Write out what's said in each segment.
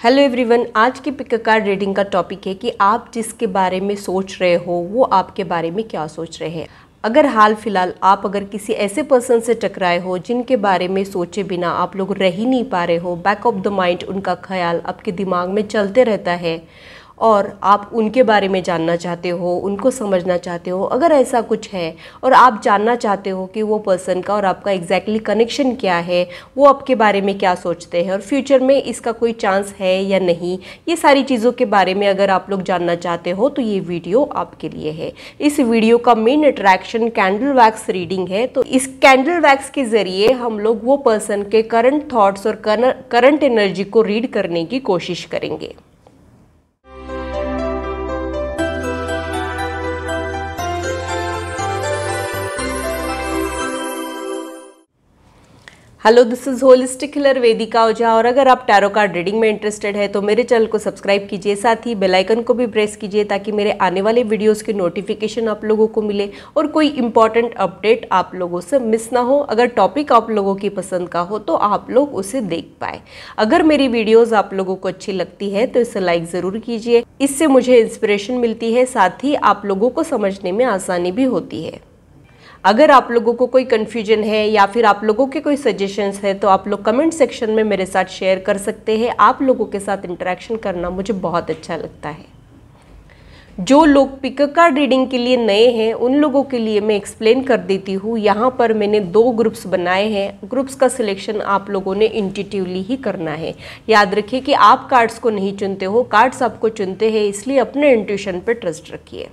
Hello everyone, आज की pick a card reading का टॉपिक है कि आप जिसके बारे में सोच रहे हो वो आपके बारे में क्या सोच रहे हैं। अगर हाल फिलहाल आप अगर किसी ऐसे पर्सन से टकराए हो जिनके बारे में सोचे बिना आप लोग रह ही नहीं पा रहे हो, बैक ऑफ द माइंड उनका ख्याल आपके दिमाग में चलते रहता है और आप उनके बारे में जानना चाहते हो, उनको समझना चाहते हो, अगर ऐसा कुछ है और आप जानना चाहते हो कि वो पर्सन का और आपका एग्जैक्टली कनेक्शन क्या है, वो आपके बारे में क्या सोचते हैं और फ्यूचर में इसका कोई चांस है या नहीं, ये सारी चीज़ों के बारे में अगर आप लोग जानना चाहते हो तो ये वीडियो आपके लिए है। इस वीडियो का main attraction candle wax reading है। तो इस कैंडल वैक्स के ज़रिए हम लोग वो पर्सन के करंट थॉट्स और करंट एनर्जी को रीड करने की कोशिश करेंगे। Hello, this is holistic healer Vedika Ojha. और अगर आप टैरो कार्ड रीडिंग में इंटरेस्टेड है तो मेरे चैनल को सब्सक्राइब कीजिए, साथ ही बेल आइकन को भी प्रेस कीजिए ताकि मेरे आने वाले वीडियोस की नोटिफिकेशन आप लोगों को मिले और कोई इंपॉर्टेंट अपडेट आप लोगों से मिस ना हो। अगर टॉपिक आप लोगों की पसंद का हो तो आप लोग उसे देख पाए। अगर मेरी वीडियोज़ आप लोगों को अच्छी लगती है तो इसे लाइक ज़रूर कीजिए, इससे मुझे इंस्पिरेशन मिलती है, साथ ही आप लोगों को समझने में आसानी भी होती है। अगर आप लोगों को कोई कन्फ्यूजन है या फिर आप लोगों के कोई सजेशंस है तो आप लोग कमेंट सेक्शन में मेरे साथ शेयर कर सकते हैं। आप लोगों के साथ इंटरेक्शन करना मुझे बहुत अच्छा लगता है। जो लोग पिक अ कार्ड रीडिंग के लिए नए हैं उन लोगों के लिए मैं एक्सप्लेन कर देती हूँ। यहाँ पर मैंने 2 ग्रुप्स बनाए हैं। ग्रुप्स का सिलेक्शन आप लोगों ने इंट्यूटिवली ही करना है। याद रखिए कि आप कार्ड्स को नहीं चुनते हो, कार्ड्स आपको चुनते हैं, इसलिए अपने इंट्यूशन पर ट्रस्ट रखिए।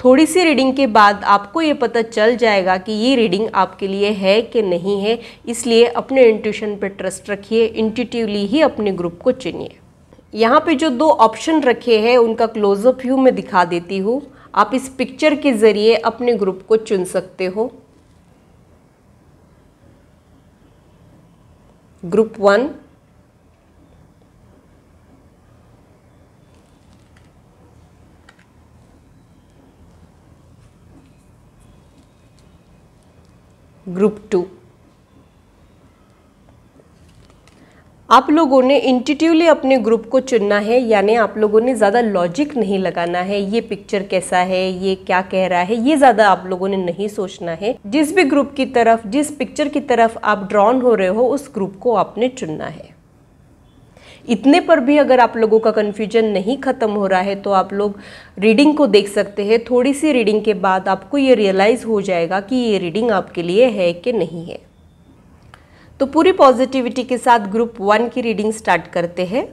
थोड़ी सी रीडिंग के बाद आपको ये पता चल जाएगा कि ये रीडिंग आपके लिए है कि नहीं है, इसलिए अपने इंट्यूशन पर ट्रस्ट रखिए, इंट्यूटिवली ही अपने ग्रुप को चुनिए। यहाँ पे जो 2 ऑप्शन रखे हैं उनका क्लोजअप व्यू मैं दिखा देती हूँ। आप इस पिक्चर के ज़रिए अपने ग्रुप को चुन सकते हो। Group 1, group 2। आप लोगों ने इंट्यूटिवली अपने ग्रुप को चुनना है, यानी आप लोगों ने ज़्यादा लॉजिक नहीं लगाना है, ये पिक्चर कैसा है, ये क्या कह रहा है, ये ज़्यादा आप लोगों ने नहीं सोचना है। जिस भी ग्रुप की तरफ, जिस पिक्चर की तरफ आप ड्रॉन हो रहे हो उस ग्रुप को आपने चुनना है। इतने पर भी अगर आप लोगों का कन्फ्यूजन नहीं खत्म हो रहा है तो आप लोग रीडिंग को देख सकते हैं। थोड़ी सी रीडिंग के बाद आपको ये रियलाइज़ हो जाएगा कि ये रीडिंग आपके लिए है कि नहीं है। तो पूरी पॉजिटिविटी के साथ ग्रुप 1 की रीडिंग स्टार्ट करते हैं।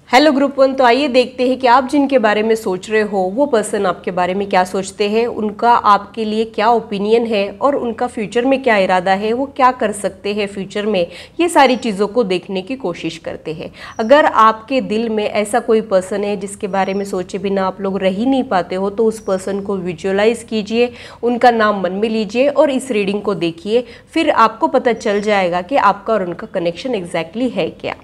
हेलो ग्रुप 1, तो आइए देखते हैं कि आप जिनके बारे में सोच रहे हो वो पर्सन आपके बारे में क्या सोचते हैं, उनका आपके लिए क्या ओपिनियन है और उनका फ्यूचर में क्या इरादा है, वो क्या कर सकते हैं फ्यूचर में। ये सारी चीज़ों को देखने की कोशिश करते हैं। अगर आपके दिल में ऐसा कोई पर्सन है जिसके बारे में सोचे बिना आप लोग रह ही नहीं पाते हो तो उस पर्सन को विजुअलाइज कीजिए, उनका नाम मन में लीजिए और इस रीडिंग को देखिए। फिर आपको पता चल जाएगा कि आपका और उनका कनेक्शन एग्जैक्टली है क्या।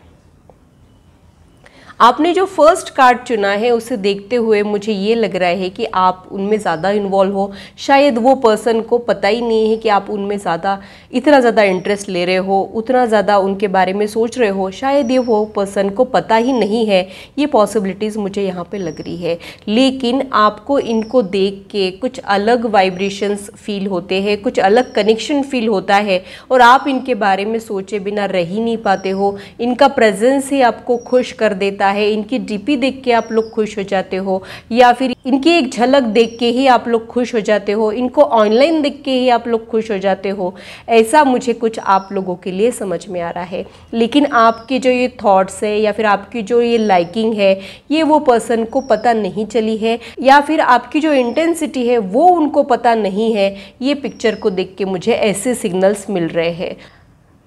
आपने जो फर्स्ट कार्ड चुना है उसे देखते हुए मुझे ये लग रहा है कि आप उनमें ज़्यादा इन्वॉल्व हो। शायद वो पर्सन को पता ही नहीं है कि आप उनमें इतना ज़्यादा इंटरेस्ट ले रहे हो, उतना ज़्यादा उनके बारे में सोच रहे हो। शायद ये वो पर्सन को पता ही नहीं है। ये पॉसिबिलिटीज़ मुझे यहाँ पे लग रही है। लेकिन आपको इनको देख के कुछ अलग वाइब्रेशंस फील होते हैं, कुछ अलग कनेक्शन फील होता है और आप इनके बारे में सोचे बिना रह ही नहीं पाते हो। इनका प्रेजेंस ही आपको खुश कर देता है। इनकी डीपी देख के आप लोग खुश हो जाते हो या फिर इनकी एक झलक देख के ही आप लोग खुश हो जाते हो, इनको ऑनलाइन देख के ही आप लोग खुश हो जाते हो। ऐसा मुझे कुछ आप लोगों के लिए समझ में आ रहा है। लेकिन आपके जो ये थॉट्स है या फिर आपकी जो ये लाइकिंग है ये वो पर्सन को पता नहीं चली है या फिर आपकी जो इंटेंसिटी है वो उनको पता नहीं है। ये पिक्चर को देख के मुझे ऐसे सिग्नल्स मिल रहे हैं।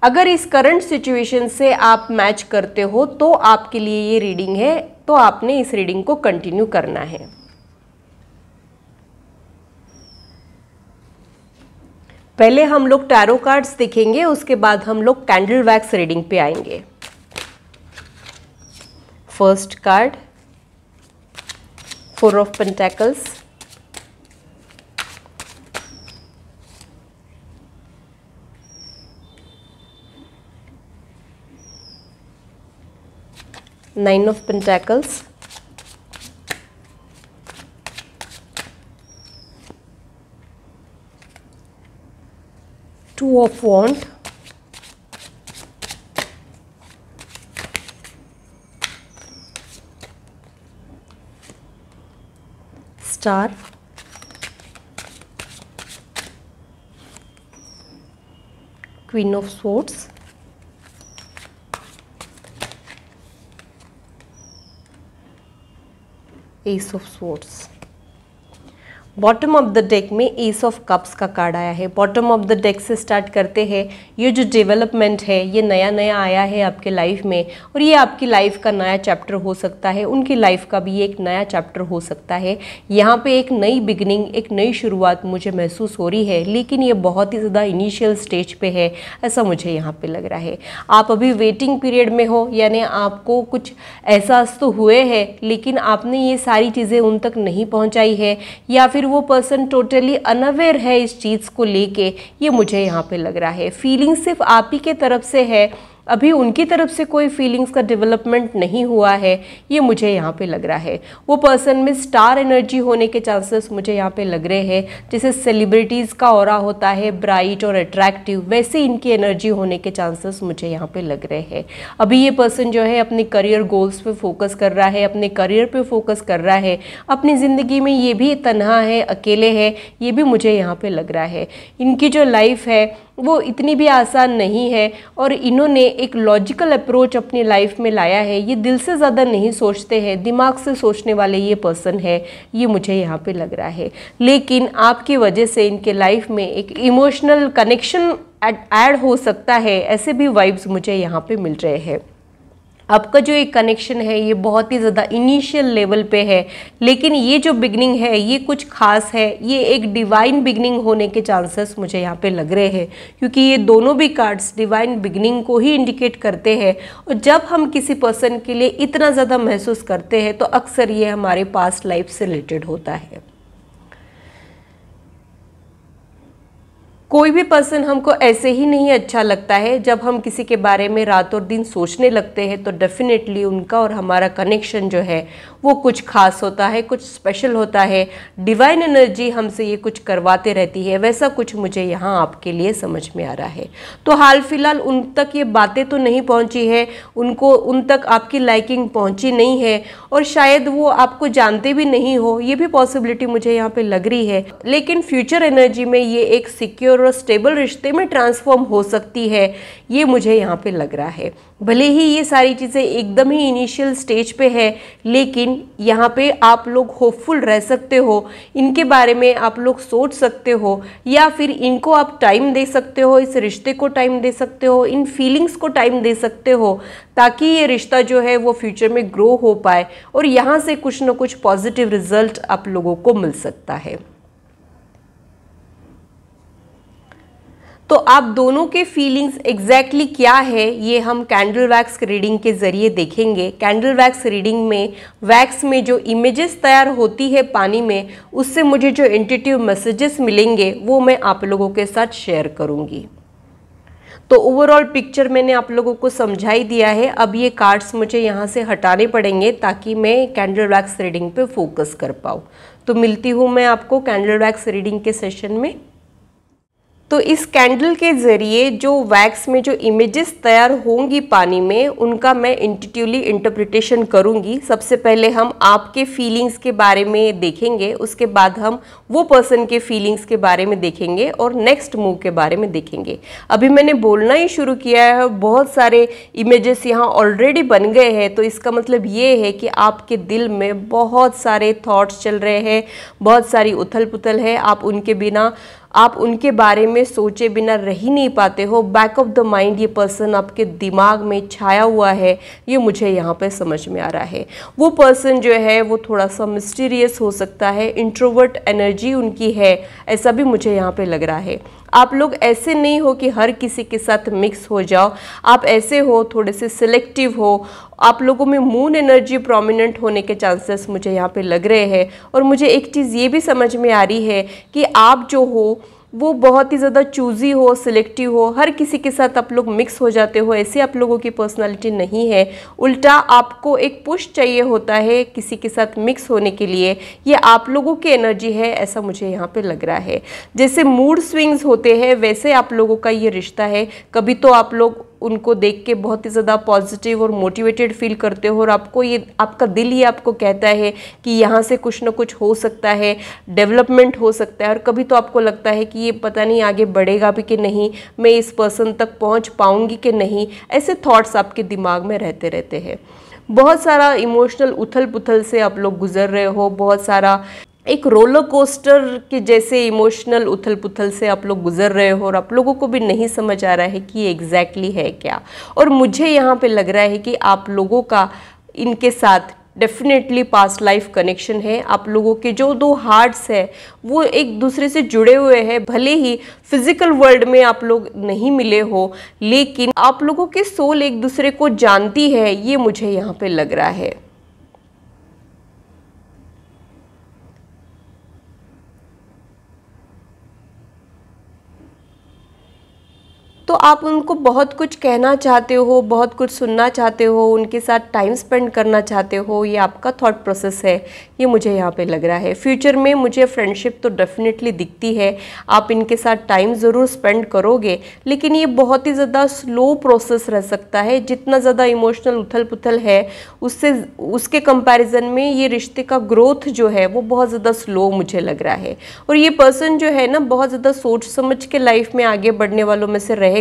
अगर इस करंट सिचुएशन से आप मैच करते हो तो आपके लिए ये रीडिंग है, तो आपने इस रीडिंग को कंटिन्यू करना है। पहले हम लोग टैरो कार्ड्स देखेंगे, उसके बाद हम लोग कैंडल वैक्स रीडिंग पे आएंगे। First card, 4 of pentacles, 9 of pentacles, two of wand, star, queen of swords, ace of swords. Bottom of the deck में एस ऑफ कप्स का कार्ड आया है। बॉटम ऑफ द डेक से start करते हैं। ये जो डेवलपमेंट है ये नया नया आया है आपके लाइफ में, और ये आपकी लाइफ का नया चैप्टर हो सकता है, उनकी लाइफ का भी एक नया चैप्टर हो सकता है। यहाँ पे एक नई बिगिनिंग, एक नई शुरुआत मुझे महसूस हो रही है, लेकिन ये बहुत ही ज़्यादा इनिशियल स्टेज पे है, ऐसा मुझे यहाँ पे लग रहा है। आप अभी वेटिंग पीरियड में हो, यानी आपको कुछ एहसास तो हुए हैं लेकिन आपने ये सारी चीज़ें उन तक नहीं पहुँचाई है, या फिर वो पर्सन टोटली अनअवेयर है इस चीज़ को लेके, ये मुझे यहाँ पे लग रहा है। फीलिंग सिर्फ आप ही के तरफ से है, अभी उनकी तरफ से कोई फीलिंग्स का डेवलपमेंट नहीं हुआ है, ये मुझे यहाँ पे लग रहा है। वो पर्सन में स्टार एनर्जी होने के चांसेस मुझे यहाँ पे लग रहे हैं। जैसे सेलिब्रिटीज़ का ऑरा होता है ब्राइट और अट्रैक्टिव, वैसे इनकी एनर्जी होने के चांसेस मुझे यहाँ पे लग रहे हैं। अभी ये पर्सन जो है अपने करियर गोल्स पे फोकस कर रहा है, अपने करियर पे फोकस कर रहा है, अपनी ज़िंदगी में ये भी तन्हा है, अकेले है, ये भी मुझे यहाँ पे लग रहा है। इनकी जो लाइफ है वो इतनी भी आसान नहीं है, और इन्होंने एक लॉजिकल अप्रोच अपनी लाइफ में लाया है। ये दिल से ज़्यादा नहीं सोचते हैं, दिमाग से सोचने वाले ये पर्सन है, ये मुझे यहाँ पे लग रहा है। लेकिन आपकी वजह से इनके लाइफ में एक इमोशनल कनेक्शन ऐड हो सकता है, ऐसे भी वाइब्स मुझे यहाँ पे मिल रहे हैं। आपका जो एक कनेक्शन है ये बहुत ही ज़्यादा इनिशियल लेवल पे है, लेकिन ये जो बिगनिंग है ये कुछ खास है, ये एक डिवाइन बिगनिंग होने के चांसेस मुझे यहाँ पे लग रहे हैं, क्योंकि ये दोनों भी कार्ड्स डिवाइन बिगनिंग को ही इंडिकेट करते हैं। और जब हम किसी पर्सन के लिए इतना ज़्यादा महसूस करते हैं तो अक्सर ये हमारे पास्ट लाइफ से रिलेटेड होता है। कोई भी पर्सन हमको ऐसे ही नहीं अच्छा लगता है। जब हम किसी के बारे में रात और दिन सोचने लगते हैं तो डेफिनेटली उनका और हमारा कनेक्शन जो है वो कुछ खास होता है, कुछ स्पेशल होता है। डिवाइन एनर्जी हमसे ये कुछ करवाते रहती है, वैसा कुछ मुझे यहाँ आपके लिए समझ में आ रहा है। तो हाल फिलहाल उन तक ये बातें तो नहीं पहुँची है, उनको उन तक आपकी लाइकिंग पहुँची नहीं है, और शायद वो आपको जानते भी नहीं हो, ये भी पॉसिबिलिटी मुझे यहाँ पे लग रही है। लेकिन फ्यूचर एनर्जी में ये एक सिक्योर और स्टेबल रिश्ते में ट्रांसफॉर्म हो सकती है, ये मुझे यहाँ पे लग रहा है। भले ही ये सारी चीज़ें एकदम ही इनिशियल स्टेज पे है, लेकिन यहाँ पे आप लोग होपफुल रह सकते हो, इनके बारे में आप लोग सोच सकते हो, या फिर इनको आप टाइम दे सकते हो, इस रिश्ते को टाइम दे सकते हो, इन फीलिंग्स को टाइम दे सकते हो, ताकि ये रिश्ता जो है वो फ्यूचर में ग्रो हो पाए और यहाँ से कुछ ना कुछ पॉजिटिव रिजल्ट आप लोगों को मिल सकता है। तो आप दोनों के फीलिंग्स एग्जैक्टली क्या है ये हम कैंडल वैक्स रीडिंग के ज़रिए देखेंगे। कैंडल वैक्स रीडिंग में वैक्स में जो इमेजेस तैयार होती है पानी में, उससे मुझे जो इंट्यूटिव मैसेजेस मिलेंगे वो मैं आप लोगों के साथ शेयर करूंगी। तो ओवरऑल पिक्चर मैंने आप लोगों को समझा ही दिया है। अब ये कार्ड्स मुझे यहाँ से हटाने पड़ेंगे ताकि मैं कैंडल वैक्स रीडिंग पे फोकस कर पाऊँ। तो मिलती हूँ मैं आपको कैंडल वैक्स रीडिंग के सेशन में। तो इस कैंडल के ज़रिए जो वैक्स में जो इमेजेस तैयार होंगी पानी में, उनका मैं इंट्यूटिवली इंटरप्रिटेशन करूंगी। सबसे पहले हम आपके फीलिंग्स के बारे में देखेंगे, उसके बाद हम वो पर्सन के फीलिंग्स के बारे में देखेंगे और नेक्स्ट मूव के बारे में देखेंगे। अभी मैंने बोलना ही शुरू किया है, बहुत सारे इमेजेस यहाँ ऑलरेडी बन गए हैं, तो इसका मतलब ये है कि आपके दिल में बहुत सारे थॉट्स चल रहे हैं, बहुत सारी उथल पुथल है। आप उनके बारे में सोचे बिना रह ही नहीं पाते हो। बैक ऑफ द माइंड ये पर्सन आपके दिमाग में छाया हुआ है, ये मुझे यहाँ पे समझ में आ रहा है। वो पर्सन जो है वो थोड़ा सा मिस्टीरियस हो सकता है, इंट्रोवर्ट एनर्जी उनकी है, ऐसा भी मुझे यहाँ पे लग रहा है। आप लोग ऐसे नहीं हो कि हर किसी के साथ मिक्स हो जाओ, आप ऐसे हो थोड़े से सिलेक्टिव हो। आप लोगों में मून एनर्जी प्रोमिनेंट होने के चांसेस मुझे यहाँ पे लग रहे हैं। और मुझे एक चीज़ ये भी समझ में आ रही है कि आप जो हो वो बहुत ही ज़्यादा चूज़ी हो, सिलेक्टिव हो, हर किसी के साथ आप लोग मिक्स हो जाते हो, ऐसे आप लोगों की पर्सनालिटी नहीं है। उल्टा आपको एक पुश चाहिए होता है किसी के साथ मिक्स होने के लिए। ये आप लोगों की एनर्जी है, ऐसा मुझे यहाँ पे लग रहा है। जैसे मूड स्विंग्स होते हैं वैसे आप लोगों का ये रिश्ता है। कभी तो आप लोग उनको देख के बहुत ही ज़्यादा पॉजिटिव और मोटिवेटेड फील करते हो और आपको ये, आपका दिल ये आपको कहता है कि यहाँ से कुछ ना कुछ हो सकता है, डेवलपमेंट हो सकता है। और कभी तो आपको लगता है कि ये पता नहीं आगे बढ़ेगा भी कि नहीं, मैं इस पर्सन तक पहुँच पाऊँगी कि नहीं, ऐसे थॉट्स आपके दिमाग में रहते हैं। बहुत सारा इमोशनल उथल पुथल से आप लोग गुजर रहे हो, बहुत सारा एक रोलर कोस्टर के जैसे इमोशनल उथल पुथल से आप लोग गुजर रहे हो और आप लोगों को भी नहीं समझ आ रहा है कि ये एग्जैक्टली है क्या। और मुझे यहाँ पे लग रहा है कि आप लोगों का इनके साथ डेफिनेटली पास्ट लाइफ कनेक्शन है। आप लोगों के जो दो हार्ट्स है वो एक दूसरे से जुड़े हुए हैं। भले ही फिजिकल वर्ल्ड में आप लोग नहीं मिले हो, लेकिन आप लोगों की सोल एक दूसरे को जानती है, ये मुझे यहाँ पे लग रहा है। तो आप उनको बहुत कुछ कहना चाहते हो, बहुत कुछ सुनना चाहते हो, उनके साथ टाइम स्पेंड करना चाहते हो, ये आपका थॉट प्रोसेस है, ये मुझे यहाँ पे लग रहा है। फ्यूचर में मुझे फ्रेंडशिप तो डेफिनेटली दिखती है, आप इनके साथ टाइम ज़रूर स्पेंड करोगे, लेकिन ये बहुत ही ज़्यादा स्लो प्रोसेस रह सकता है। जितना ज़्यादा इमोशनल उथल पुथल है उससे, उसके कंपैरिजन में ये रिश्ते का ग्रोथ जो है वो बहुत ज़्यादा स्लो मुझे लग रहा है। और ये पर्सन जो है ना, बहुत ज़्यादा सोच समझ के लाइफ में आगे बढ़ने वालों में से रहेगा।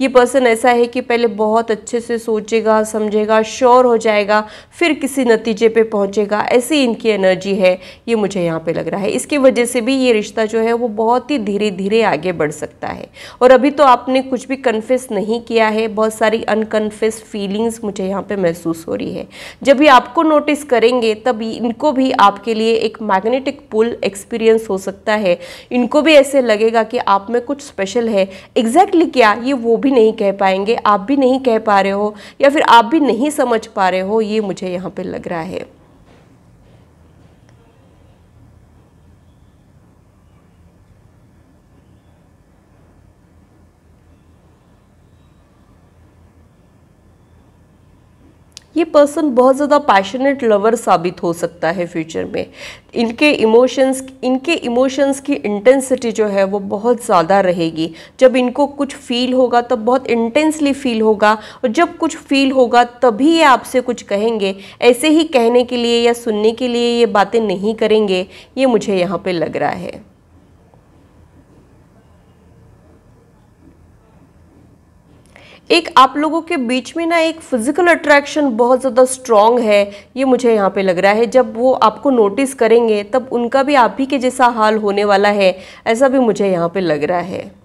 ये पर्सन ऐसा है कि पहले बहुत अच्छे से सोचेगा, समझेगा, श्योर हो जाएगा, फिर किसी नतीजे पे पहुंचेगा, ऐसी इनकी एनर्जी है, ये मुझे यहाँ पे लग रहा है। इसकी वजह से भी ये रिश्ता जो है वो बहुत ही धीरे धीरे आगे बढ़ सकता है। और अभी तो आपने कुछ भी कन्फेस नहीं किया है, बहुत सारी अनकन्फेस्ड फीलिंग्स मुझे यहाँ पे महसूस हो रही है। जब भी आपको नोटिस करेंगे तब इनको भी आपके लिए एक मैग्नेटिक पुल एक्सपीरियंस हो सकता है। इनको भी ऐसे लगेगा कि आप में कुछ स्पेशल है। एग्जैक्टली क्या ये वो भी नहीं कह पाएंगे, आप भी नहीं कह पा रहे हो, या फिर आप भी नहीं समझ पा रहे हो, ये मुझे यहाँ पे लग रहा है। ये पर्सन बहुत ज़्यादा पैशनेट लवर साबित हो सकता है फ्यूचर में। इनके इमोशंस की इंटेंसिटी जो है वो बहुत ज़्यादा रहेगी। जब इनको कुछ फील होगा तब बहुत इंटेंसली फील होगा, और जब कुछ फील होगा तभी ये आपसे कुछ कहेंगे। ऐसे ही कहने के लिए या सुनने के लिए ये बातें नहीं करेंगे, ये मुझे यहाँ पे लग रहा है। एक आप लोगों के बीच में ना एक फिजिकल अट्रैक्शन बहुत ज़्यादा स्ट्रॉन्ग है, ये मुझे यहाँ पे लग रहा है। जब वो आपको नोटिस करेंगे तब उनका भी आप ही के जैसा हाल होने वाला है, ऐसा भी मुझे यहाँ पे लग रहा है।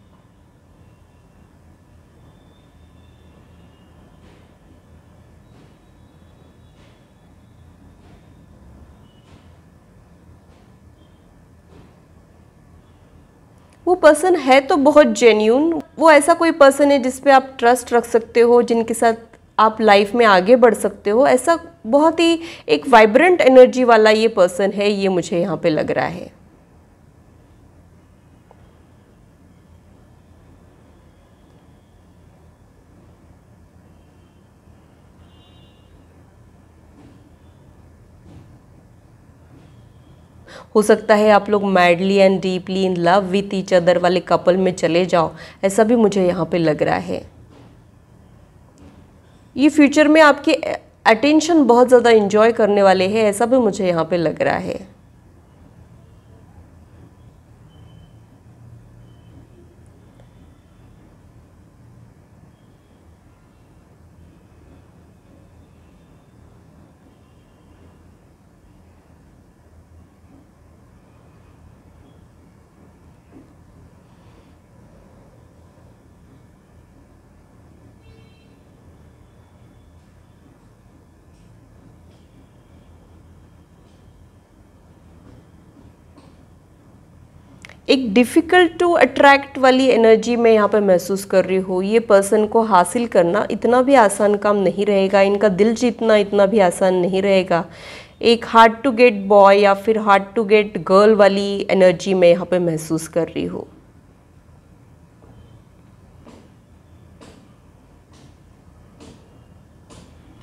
वो पर्सन है तो बहुत जेन्यून, वो ऐसा कोई पर्सन है जिस पे आप ट्रस्ट रख सकते हो, जिनके साथ आप लाइफ में आगे बढ़ सकते हो। ऐसा बहुत ही एक वाइब्रेंट एनर्जी वाला ये पर्सन है, ये मुझे यहाँ पे लग रहा है। हो सकता है आप लोग madly and deeply in love with each other वाले कपल में चले जाओ, ऐसा भी मुझे यहाँ पे लग रहा है। ये फ्यूचर में आपके अटेंशन बहुत ज़्यादा इंजॉय करने वाले हैं, ऐसा भी मुझे यहाँ पे लग रहा है। एक डिफ़िकल्ट टू अट्रैक्ट वाली एनर्जी मैं यहाँ पर महसूस कर रही हूँ। ये पर्सन को हासिल करना इतना भी आसान काम नहीं रहेगा, इनका दिल जीतना इतना भी आसान नहीं रहेगा। एक हार्ड टू गेट बॉय या फिर हार्ड टू गेट गर्ल वाली एनर्जी मैं यहाँ पे महसूस कर रही हूँ।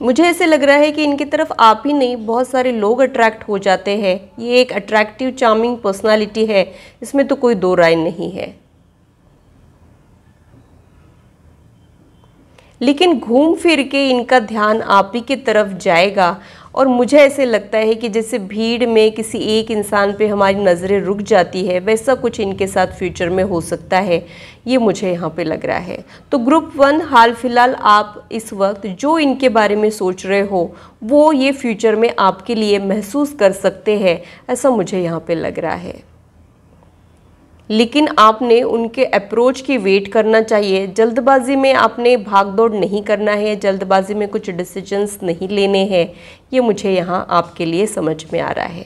मुझे ऐसे लग रहा है कि इनकी तरफ आप ही नहीं, बहुत सारे लोग अट्रैक्ट हो जाते हैं। ये एक अट्रैक्टिव चार्मिंग पर्सनालिटी है, इसमें तो कोई दो राय नहीं है। लेकिन घूम फिर के इनका ध्यान आप ही की तरफ जाएगा और मुझे ऐसे लगता है कि जैसे भीड़ में किसी एक इंसान पे हमारी नज़रें रुक जाती है, वैसा कुछ इनके साथ फ्यूचर में हो सकता है, ये मुझे यहाँ पे लग रहा है। तो ग्रुप 1 हाल फिलहाल आप इस वक्त जो इनके बारे में सोच रहे हो वो ये फ्यूचर में आपके लिए महसूस कर सकते हैं, ऐसा मुझे यहाँ पे लग रहा है। लेकिन आपने उनके अप्रोच की वेट करना चाहिए। जल्दबाजी में आपने भागदौड़ नहीं करना है, जल्दबाजी में कुछ डिसीजंस नहीं लेने हैं, ये मुझे यहाँ आपके लिए समझ में आ रहा है।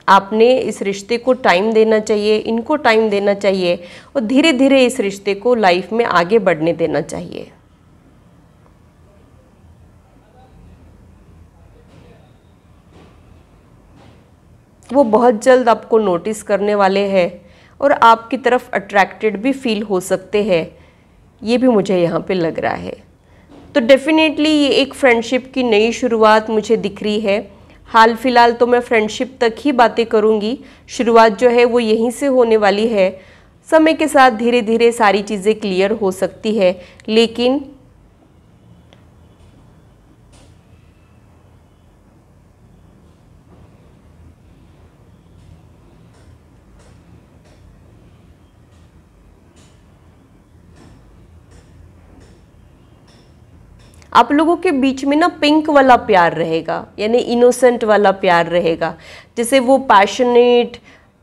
आपने इस रिश्ते को टाइम देना चाहिए, इनको टाइम देना चाहिए और धीरे धीरे इस रिश्ते को लाइफ में आगे बढ़ने देना चाहिए। वो बहुत जल्द आपको नोटिस करने वाले हैं और आपकी तरफ अट्रैक्टेड भी फील हो सकते हैं, ये भी मुझे यहाँ पे लग रहा है। तो डेफिनेटली ये एक फ्रेंडशिप की नई शुरुआत मुझे दिख रही है। हाल फिलहाल तो मैं फ्रेंडशिप तक ही बातें करूँगी, शुरुआत जो है वो यहीं से होने वाली है। समय के साथ धीरे धीरे सारी चीज़ें क्लियर हो सकती है, लेकिन आप लोगों के बीच में ना पिंक वाला प्यार रहेगा, यानी इनोसेंट वाला प्यार रहेगा। जैसे वो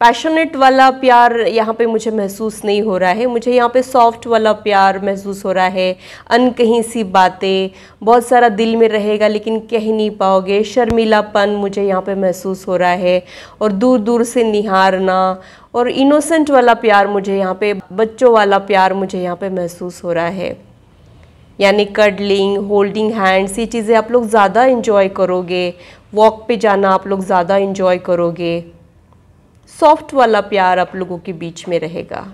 पैशनेट वाला प्यार यहाँ पे मुझे महसूस नहीं हो रहा है। मुझे यहाँ पे सॉफ्ट वाला प्यार महसूस हो रहा है। अनकहीं सी बातें, बहुत सारा दिल में रहेगा लेकिन कह नहीं पाओगे, शर्मीलापन मुझे यहाँ पे महसूस हो रहा है और दूर दूर से निहारना और इनोसेंट वाला प्यार मुझे यहाँ पे, बच्चों वाला प्यार मुझे यहाँ पे महसूस हो रहा है। यानी कडलिंग, होल्डिंग हैंड्स, ये चीज़ें आप लोग ज़्यादा इंजॉय करोगे। वॉक पे जाना आप लोग ज़्यादा इंजॉय करोगे। सॉफ्ट वाला प्यार आप लोगों के बीच में रहेगा।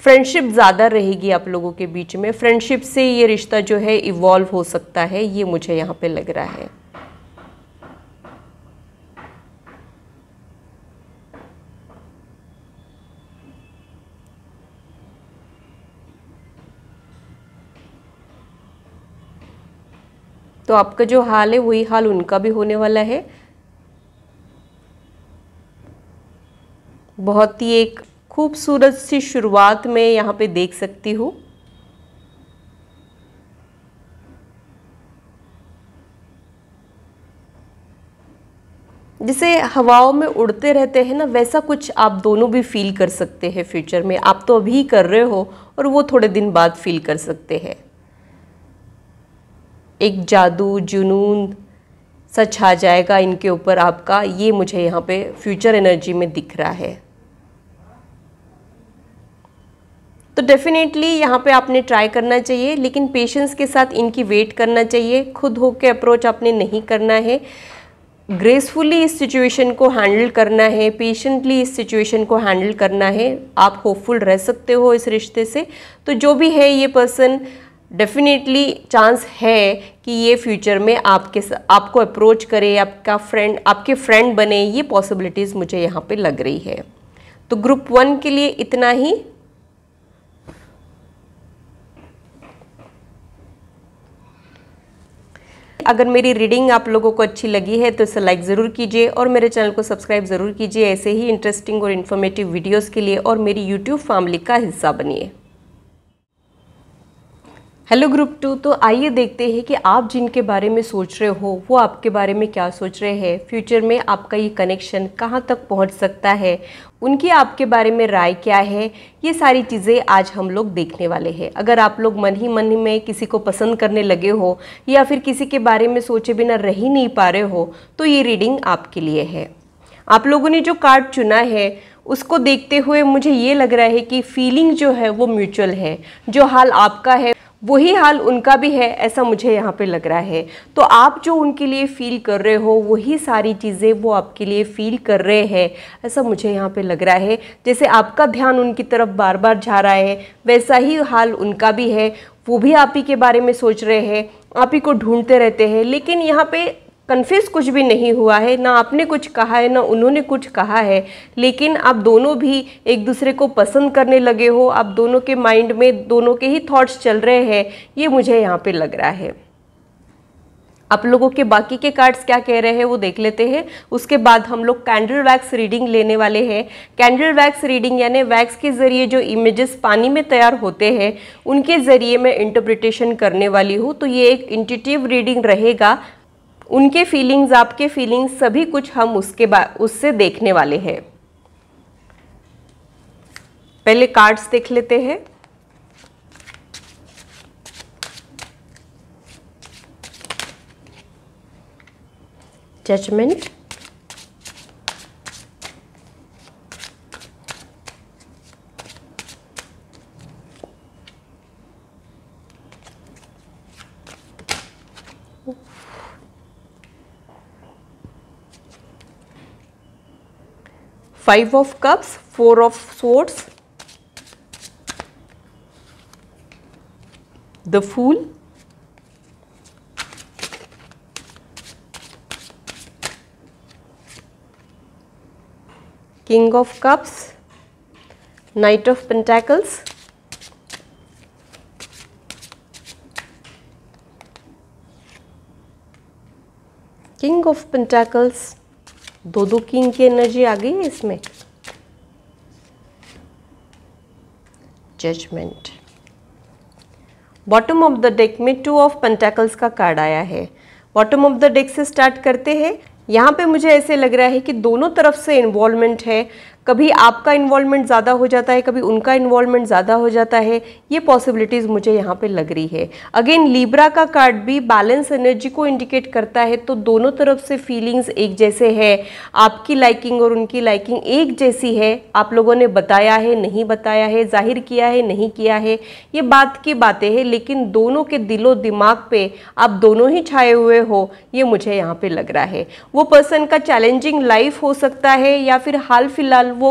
फ्रेंडशिप ज़्यादा रहेगी आप लोगों के बीच में। फ्रेंडशिप से ये रिश्ता जो है इवॉल्व हो सकता है, ये मुझे यहाँ पे लग रहा है। तो आपका जो हाल है वही हाल उनका भी होने वाला है। बहुत ही एक खूबसूरत सी शुरुआत मैं यहाँ पे देख सकती हूँ। जैसे हवाओं में उड़ते रहते हैं ना, वैसा कुछ आप दोनों भी फील कर सकते हैं फ्यूचर में। आप तो अभी कर रहे हो और वो थोड़े दिन बाद फील कर सकते हैं। एक जादू, जुनून सा छा जाएगा इनके ऊपर आपका, ये मुझे यहाँ पे फ्यूचर एनर्जी में दिख रहा है। तो डेफिनेटली यहाँ पे आपने ट्राई करना चाहिए, लेकिन पेशेंस के साथ इनकी वेट करना चाहिए। खुद होके अप्रोच आपने नहीं करना है, ग्रेसफुली इस सिचुएशन को हैंडल करना है, पेशेंटली इस सिचुएशन को हैंडल करना है। आप होपफुल रह सकते हो इस रिश्ते से। तो जो भी है ये पर्सन, डेफिनेटली चांस है कि ये फ्यूचर में आपको अप्रोच करे, आपके फ्रेंड बने, ये पॉसिबिलिटीज़ मुझे यहाँ पे लग रही है। तो ग्रुप 1 के लिए इतना ही। अगर मेरी रीडिंग आप लोगों को अच्छी लगी है तो इसे लाइक ज़रूर कीजिए और मेरे चैनल को सब्सक्राइब ज़रूर कीजिए ऐसे ही इंटरेस्टिंग और इन्फॉर्मेटिव वीडियोस के लिए, और मेरी यूट्यूब फैमिली का हिस्सा बनिए। हेलो ग्रुप 2, तो आइए देखते हैं कि आप जिनके बारे में सोच रहे हो वो आपके बारे में क्या सोच रहे हैं। फ्यूचर में आपका ये कनेक्शन कहाँ तक पहुँच सकता है, उनकी आपके बारे में राय क्या है, ये सारी चीज़ें आज हम लोग देखने वाले हैं। अगर आप लोग मन ही मन में किसी को पसंद करने लगे हो या फिर किसी के बारे में सोचे बिना रह ही नहीं पा रहे हो, तो ये रीडिंग आपके लिए है। आप लोगों ने जो कार्ड चुना है उसको देखते हुए मुझे ये लग रहा है कि फीलिंग जो है वो म्यूचुअल है। जो हाल आपका है वही हाल उनका भी है, ऐसा मुझे यहाँ पे लग रहा है। तो आप जो उनके लिए फील कर रहे हो वही सारी चीज़ें वो आपके लिए फील कर रहे हैं, ऐसा मुझे यहाँ पे लग रहा है। जैसे आपका ध्यान उनकी तरफ बार बार जा रहा है, वैसा ही हाल उनका भी है। वो भी आप ही के बारे में सोच रहे हैं आप ही को ढूंढते रहते हैं। लेकिन यहाँ पे कन्फ्यूज कुछ भी नहीं हुआ है, ना आपने कुछ कहा है ना उन्होंने कुछ कहा है, लेकिन आप दोनों भी एक दूसरे को पसंद करने लगे हो। आप दोनों के माइंड में दोनों के ही थॉट्स चल रहे हैं, ये मुझे यहाँ पे लग रहा है। आप लोगों के बाकी के कार्ड्स क्या कह रहे हैं वो देख लेते हैं। उसके बाद हम लोग कैंडल वैक्स रीडिंग लेने वाले हैं। कैंडल वैक्स रीडिंग यानी वैक्स के ज़रिए जो इमेजेस पानी में तैयार होते हैं उनके ज़रिए मैं इंटरप्रिटेशन करने वाली हूँ। तो ये एक इंट्यूटिव रीडिंग रहेगा। उनके फीलिंग्स, आपके फीलिंग्स, सभी कुछ हम उससे देखने वाले हैं। पहले कार्ड्स देख लेते हैं। Judgement, five of cups, four of swords, the fool, king of cups, knight of pentacles, king of pentacles, दो किंग की एनर्जी आ गई है इसमें, judgement. Bottom of the deck में टू ऑफ पेंटाकल्स का कार्ड आया है। बॉटम ऑफ द डेक से स्टार्ट करते हैं। यहाँ पे मुझे ऐसे लग रहा है कि दोनों तरफ से इन्वॉल्वमेंट है। कभी आपका इन्वॉल्वमेंट ज़्यादा हो जाता है, कभी उनका इन्वॉल्वमेंट ज़्यादा हो जाता है। ये पॉसिबिलिटीज़ मुझे यहाँ पे लग रही है। अगेन लिब्रा का कार्ड भी बैलेंस एनर्जी को इंडिकेट करता है। तो दोनों तरफ से फीलिंग्स एक जैसे है। आपकी लाइकिंग और उनकी लाइकिंग एक जैसी है। आप लोगों ने बताया है, नहीं बताया है, जाहिर किया है, नहीं किया है, ये बात की बातें हैं। लेकिन दोनों के दिलो दिमाग पे आप दोनों ही छाए हुए हो, ये मुझे यहाँ पे लग रहा है। वो पर्सन का चैलेंजिंग लाइफ हो सकता है या फिर हाल फिलहाल वो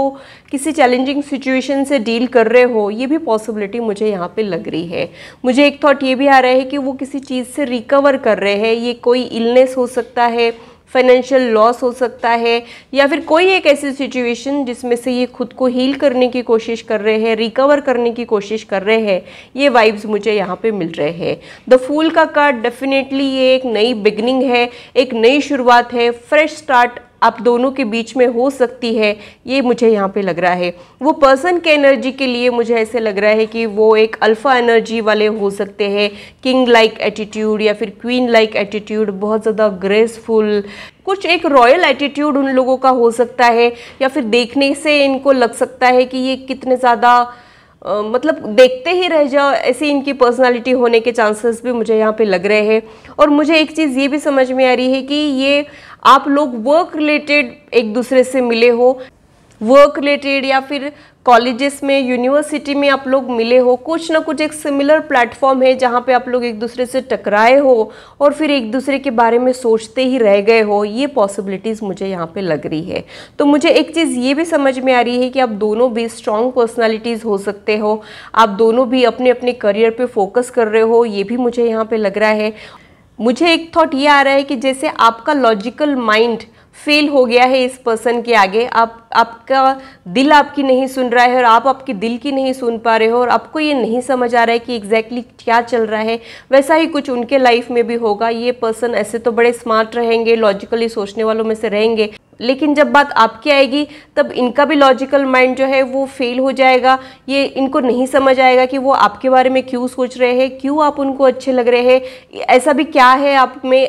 किसी चैलेंजिंग सिचुएशन से डील कर रहे हो, ये भी पॉसिबिलिटी मुझे यहाँ पे लग रही है। मुझे एक थॉट ये भी आ रहा है कि वो किसी चीज़ से रिकवर कर रहे हैं। ये कोई इलनेस हो सकता है, फाइनेंशियल लॉस हो सकता है, या फिर कोई एक ऐसी सिचुएशन जिसमें से ये खुद को हील करने की कोशिश कर रहे हैं, रिकवर करने की कोशिश कर रहे हैं। ये वाइब्स मुझे यहाँ पे मिल रहे हैं। द फूल का कार्ड डेफिनेटली ये एक नई बिगनिंग है, एक नई शुरुआत है, फ्रेश स्टार्ट आप दोनों के बीच में हो सकती है, ये मुझे यहाँ पे लग रहा है। वो पर्सन के एनर्जी के लिए मुझे ऐसे लग रहा है कि वो एक अल्फा एनर्जी वाले हो सकते हैं। किंग लाइक एटीट्यूड या फिर क्वीन लाइक एटीट्यूड, बहुत ज़्यादा ग्रेसफुल, कुछ एक रॉयल एटीट्यूड उन लोगों का हो सकता है। या फिर देखने से इनको लग सकता है कि ये कितने ज़्यादा मतलब देखते ही रह जाओ, ऐसी इनकी पर्सनालिटी होने के चांसेस भी मुझे यहाँ पे लग रहे हैं। और मुझे एक चीज़ ये भी समझ में आ रही है कि ये आप लोग वर्क रिलेटेड एक दूसरे से मिले हो, वर्क रिलेटेड या फिर कॉलेजेस में, यूनिवर्सिटी में आप लोग मिले हो। कुछ ना कुछ एक सिमिलर प्लेटफॉर्म है जहाँ पे आप लोग एक दूसरे से टकराए हो और फिर एक दूसरे के बारे में सोचते ही रह गए हो। ये पॉसिबिलिटीज़ मुझे यहाँ पे लग रही है। तो मुझे एक चीज़ ये भी समझ में आ रही है कि आप दोनों भी स्ट्रॉन्ग पर्सनालिटीज़ हो सकते हो। आप दोनों भी अपने अपने करियर पे फोकस कर रहे हो, ये भी मुझे यहाँ पे लग रहा है। मुझे एक थॉट ये आ रहा है कि जैसे आपका लॉजिकल माइंड फेल हो गया है इस पर्सन के आगे, आपका दिल आपकी नहीं सुन रहा है और आप आपके दिल की नहीं सुन पा रहे हो और आपको ये नहीं समझ आ रहा है कि एग्जैक्टली क्या चल रहा है। वैसा ही कुछ उनके लाइफ में भी होगा। ये पर्सन ऐसे तो बड़े स्मार्ट रहेंगे, लॉजिकली सोचने वालों में से रहेंगे, लेकिन जब बात आपकी आएगी तब इनका भी लॉजिकल माइंड जो है वो फेल हो जाएगा। ये इनको नहीं समझ आएगा कि वो आपके बारे में क्यों सोच रहे हैं, क्यों आप उनको अच्छे लग रहे हैं, ऐसा भी क्या है आप में,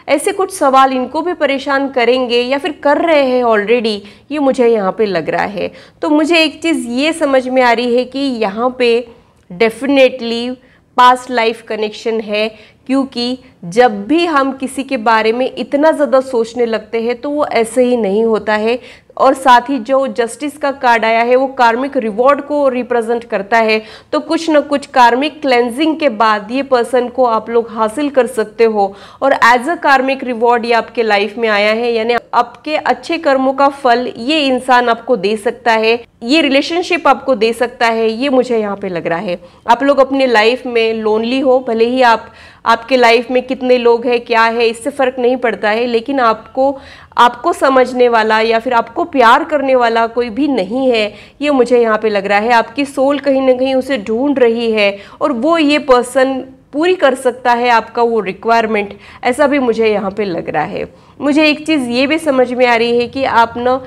ऐसे कुछ सवाल इनको भी परेशान करेंगे या फिर कर रहे हैं ऑलरेडी। ये मुझे यहाँ पे लग रहा है। तो मुझे एक चीज़ ये समझ में आ रही है कि यहाँ पे डेफिनेटली पास्ट लाइफ कनेक्शन है, क्योंकि जब भी हम किसी के बारे में इतना ज़्यादा सोचने लगते हैं तो वो ऐसे ही नहीं होता है। और साथ ही जो जस्टिस का कार्ड आया है वो कार्मिक रिवॉर्ड को रिप्रेजेंट करता है। तो कुछ न कुछ कार्मिक क्लेंजिंग के बाद ये पर्सन को आप लोग हासिल कर सकते हो और एज अ कार्मिक रिवॉर्ड ये आपके लाइफ में आया है। यानी आपके अच्छे कर्मों का फल ये इंसान आपको दे सकता है, ये रिलेशनशिप आपको दे सकता है। ये मुझे यहाँ पे लग रहा है। आप लोग अपने लाइफ में लोनली हो, भले ही आप आपके लाइफ में कितने लोग हैं, क्या है, इससे फ़र्क नहीं पड़ता है, लेकिन आपको समझने वाला या फिर आपको प्यार करने वाला कोई भी नहीं है, ये मुझे यहाँ पे लग रहा है। आपकी सोल कहीं ना कहीं उसे ढूंढ रही है और वो ये पर्सन पूरी कर सकता है आपका वो रिक्वायरमेंट, ऐसा भी मुझे यहाँ पे लग रहा है। मुझे एक चीज़ ये भी समझ में आ रही है कि आप ना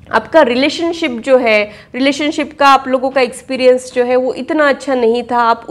आपका रिलेशनशिप जो है, रिलेशनशिप का आप लोगों का एक्सपीरियंस जो है वो इतना अच्छा नहीं था, आप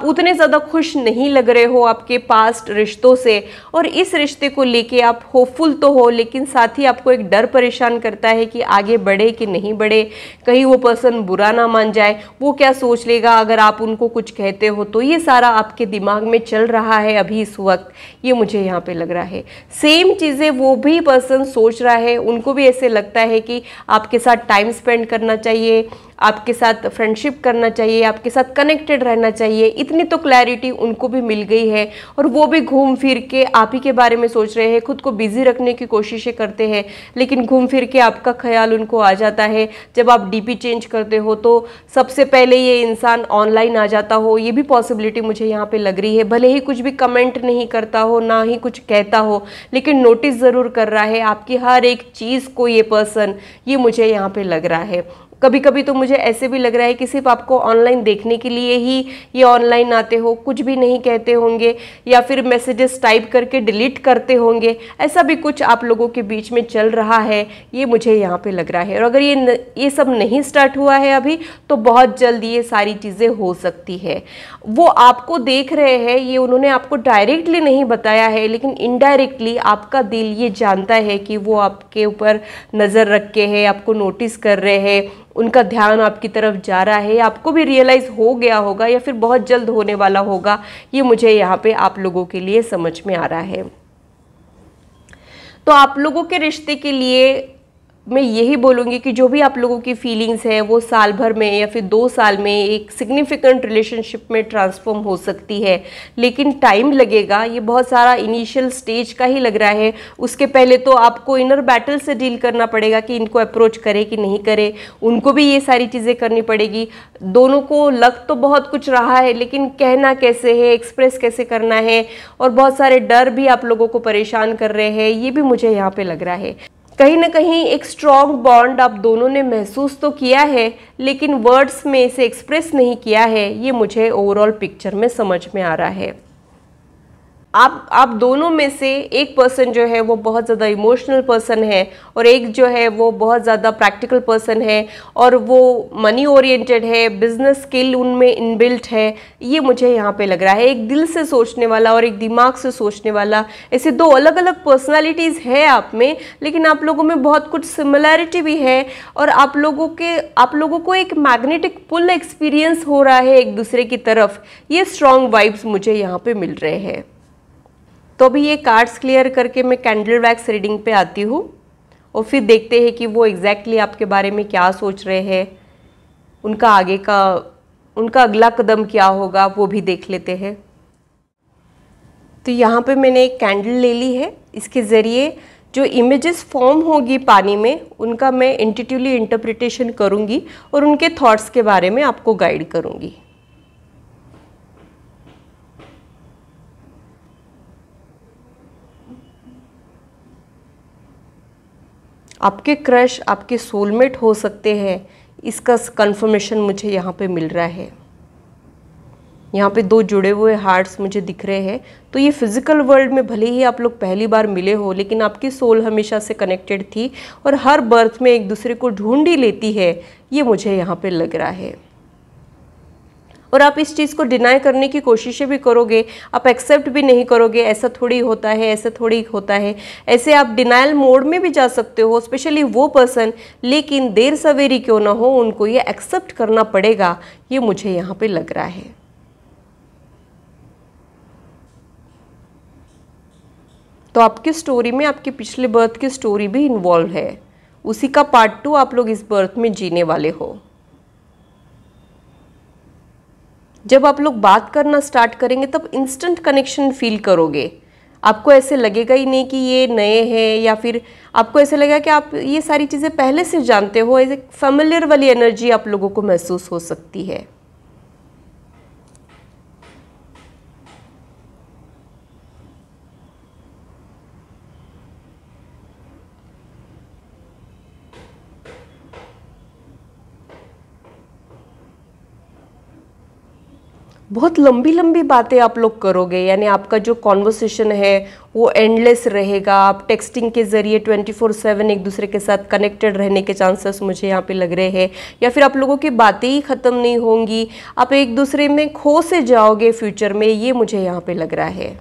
उतने ज़्यादा खुश नहीं लग रहे हो आपके पास्ट रिश्तों से, और इस रिश्ते को लेके आप होपफुल तो हो, लेकिन साथ ही आपको एक डर परेशान करता है कि आगे बढ़े कि नहीं बढ़े, कहीं वो पर्सन बुरा ना मान जाए, वो क्या सोच लेगा अगर आप उनको कुछ कहते हो। तो ये सारा आपके दिमाग में चल रहा है अभी इस वक्त, ये मुझे यहाँ पे लग रहा है। सेम चीज़ें वो भी पर्सन सोच रहा है, उनको भी ऐसे लगता है कि आपके साथ टाइम स्पेंड करना चाहिए, आपके साथ फ्रेंडशिप करना चाहिए, आपके साथ कनेक्टेड रहना चाहिए। इतनी तो क्लैरिटी उनको भी मिल गई है और वो भी घूम फिर के आप ही के बारे में सोच रहे हैं, खुद को बिजी रखने की कोशिशें करते हैं, लेकिन घूम फिर के आपका ख्याल उनको आ जाता है। जब आप डीपी चेंज करते हो तो सबसे पहले ये इंसान ऑनलाइन आ जाता हो, ये भी पॉसिबिलिटी मुझे यहाँ पे लग रही है। भले ही कुछ भी कमेंट नहीं करता हो, ना ही कुछ कहता हो, लेकिन नोटिस ज़रूर कर रहा है आपकी हर एक चीज़ को ये पर्सन, ये मुझे यहाँ पे लग रहा है। कभी कभी तो मुझे ऐसे भी लग रहा है कि सिर्फ आपको ऑनलाइन देखने के लिए ही ये ऑनलाइन आते हो, कुछ भी नहीं कहते होंगे या फिर मैसेजेस टाइप करके डिलीट करते होंगे, ऐसा भी कुछ आप लोगों के बीच में चल रहा है, ये मुझे यहाँ पे लग रहा है। और अगर ये सब नहीं स्टार्ट हुआ है अभी, तो बहुत जल्द ये सारी चीज़ें हो सकती है। वो आपको देख रहे हैं, ये उन्होंने आपको डायरेक्टली नहीं बताया है, लेकिन इनडायरेक्टली आपका दिल ये जानता है कि वो आपके ऊपर नज़र रख के है, आपको नोटिस कर रहे हैं, उनका ध्यान आपकी तरफ जा रहा है। आपको भी रियलाइज़ हो गया होगा या फिर बहुत जल्द होने वाला होगा, ये मुझे यहाँ पे आप लोगों के लिए समझ में आ रहा है। तो आप लोगों के रिश्ते के लिए मैं यही बोलूँगी कि जो भी आप लोगों की फीलिंग्स है वो साल भर में या फिर 2 साल में एक सिग्निफिकेंट रिलेशनशिप में ट्रांसफॉर्म हो सकती है, लेकिन टाइम लगेगा। ये बहुत सारा इनिशियल स्टेज का ही लग रहा है। उसके पहले तो आपको इनर बैटल से डील करना पड़ेगा कि इनको अप्रोच करे कि नहीं करे, उनको भी ये सारी चीज़ें करनी पड़ेगी। दोनों को लग तो बहुत कुछ रहा है, लेकिन कहना कैसे है, एक्सप्रेस कैसे करना है, और बहुत सारे डर भी आप लोगों को परेशान कर रहे हैं, ये भी मुझे यहाँ पे लग रहा है। कहीं ना कहीं एक स्ट्रॉन्ग बॉन्ड आप दोनों ने महसूस तो किया है, लेकिन वर्ड्स में इसे एक्सप्रेस नहीं किया है, ये मुझे ओवरऑल पिक्चर में समझ में आ रहा है। आप दोनों में से एक पर्सन जो है वो बहुत ज़्यादा इमोशनल पर्सन है और एक जो है वो बहुत ज़्यादा प्रैक्टिकल पर्सन है, और वो मनी ओरिएंटेड है, बिजनेस स्किल उनमें इनबिल्ट है, ये मुझे यहाँ पे लग रहा है। एक दिल से सोचने वाला और एक दिमाग से सोचने वाला, ऐसे 2 अलग अलग पर्सनालिटीज़ है आप में, लेकिन आप लोगों में बहुत कुछ सिमिलैरिटी भी है, और आप लोगों को एक मैग्नेटिक पुल एक्सपीरियंस हो रहा है एक दूसरे की तरफ। ये स्ट्रॉन्ग वाइब्स मुझे यहाँ पे मिल रहे हैं। तो अभी ये कार्ड्स क्लियर करके मैं कैंडल वैक्स रीडिंग पे आती हूँ और फिर देखते हैं कि वो एग्जैक्टली आपके बारे में क्या सोच रहे हैं, उनका अगला कदम क्या होगा, वो भी देख लेते हैं। तो यहाँ पे मैंने एक कैंडल ले ली है, इसके ज़रिए जो इमेजेस फॉर्म होगी पानी में, उनका मैं इंट्यूटिवली इंटरप्रिटेशन करूँगी और उनके थॉट्स के बारे में आपको गाइड करूँगी। आपके क्रश आपके सोलमेट हो सकते हैं, इसका कंफर्मेशन मुझे यहाँ पे मिल रहा है। यहाँ पे 2 जुड़े हुए हार्ट्स मुझे दिख रहे हैं। तो ये फिजिकल वर्ल्ड में भले ही आप लोग पहली बार मिले हो, लेकिन आपकी सोल हमेशा से कनेक्टेड थी और हर बर्थ में एक दूसरे को ढूंढ ही लेती है, ये मुझे यहाँ पे लग रहा है। और आप इस चीज़ को डिनाई करने की कोशिशें भी करोगे, आप एक्सेप्ट भी नहीं करोगे, ऐसा थोड़ी होता है, ऐसा थोड़ी होता है, ऐसे आप डिनाइल मोड में भी जा सकते हो, स्पेशली वो पर्सन, लेकिन देर सवेरी क्यों ना हो उनको ये एक्सेप्ट करना पड़ेगा, ये मुझे यहाँ पे लग रहा है। तो आपकी स्टोरी में आपके पिछले बर्थ की स्टोरी भी इन्वॉल्व है, उसी का पार्ट 2 आप लोग इस बर्थ में जीने वाले हो। जब आप लोग बात करना स्टार्ट करेंगे तब इंस्टेंट कनेक्शन फील करोगे। आपको ऐसे लगेगा ही नहीं कि ये नए हैं, या फिर आपको ऐसे लगेगा कि आप ये सारी चीज़ें पहले से जानते हो। ऐसे फैमिलियर वाली एनर्जी आप लोगों को महसूस हो सकती है। बहुत लंबी लंबी बातें आप लोग करोगे, यानी आपका जो कॉन्वर्सेशन है वो एंडलेस रहेगा। आप टेक्सटिंग के ज़रिए 24/7 एक दूसरे के साथ कनेक्टेड रहने के चांसेस मुझे यहाँ पे लग रहे हैं, या फिर आप लोगों की बातें ही ख़त्म नहीं होंगी, आप एक दूसरे में खो से जाओगे फ्यूचर में, ये मुझे यहाँ पे लग रहा है।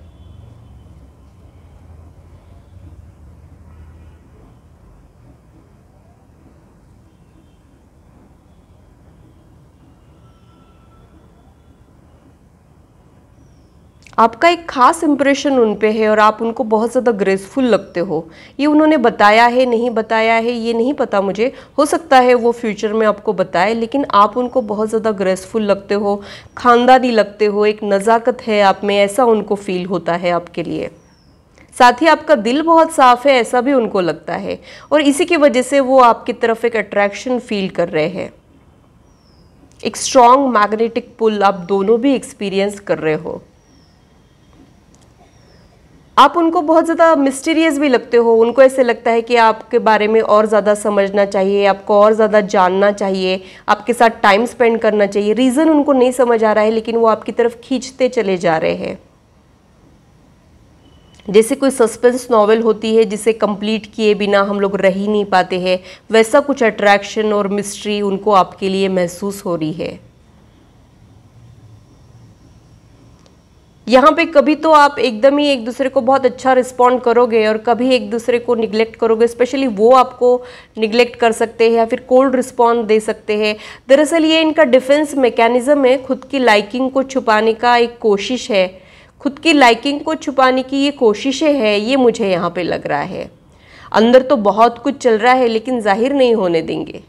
आपका एक खास इंप्रेशन उन पे है और आप उनको बहुत ज़्यादा ग्रेसफुल लगते हो। ये उन्होंने बताया है, नहीं बताया है, ये नहीं पता मुझे, हो सकता है वो फ्यूचर में आपको बताए, लेकिन आप उनको बहुत ज़्यादा ग्रेसफुल लगते हो, खानदानी लगते हो, एक नज़ाकत है आप में, ऐसा उनको फील होता है आपके लिए। साथ ही आपका दिल बहुत साफ़ है, ऐसा भी उनको लगता है, और इसी की वजह से वो आपकी तरफ एक अट्रैक्शन फील कर रहे हैं। एक स्ट्रॉन्ग मैग्नेटिक पुल आप दोनों भी एक्सपीरियंस कर रहे हो। आप उनको बहुत ज़्यादा मिस्टीरियस भी लगते हो, उनको ऐसे लगता है कि आपके बारे में और ज़्यादा समझना चाहिए, आपको और ज़्यादा जानना चाहिए, आपके साथ टाइम स्पेंड करना चाहिए। रीज़न उनको नहीं समझ आ रहा है, लेकिन वो आपकी तरफ खींचते चले जा रहे हैं। जैसे कोई सस्पेंस नॉवेल होती है जिसे कंप्लीट किए बिना हम लोग रह ही नहीं पाते हैं, वैसा कुछ अट्रैक्शन और मिस्ट्री उनको आपके लिए महसूस हो रही है। यहाँ पे कभी तो आप एकदम ही एक दूसरे को बहुत अच्छा रिस्पॉन्ड करोगे और कभी एक दूसरे को निगलेक्ट करोगे, स्पेशली वो आपको निगलेक्ट कर सकते हैं या फिर कोल्ड रिस्पॉन्ड दे सकते हैं। दरअसल ये इनका डिफेंस मैकेनिज्म है, खुद की लाइकिंग को छुपाने का एक कोशिश है, खुद की लाइकिंग को छुपाने की ये कोशिशें हैं, ये मुझे यहाँ पे लग रहा है। अंदर तो बहुत कुछ चल रहा है लेकिन जाहिर नहीं होने देंगे,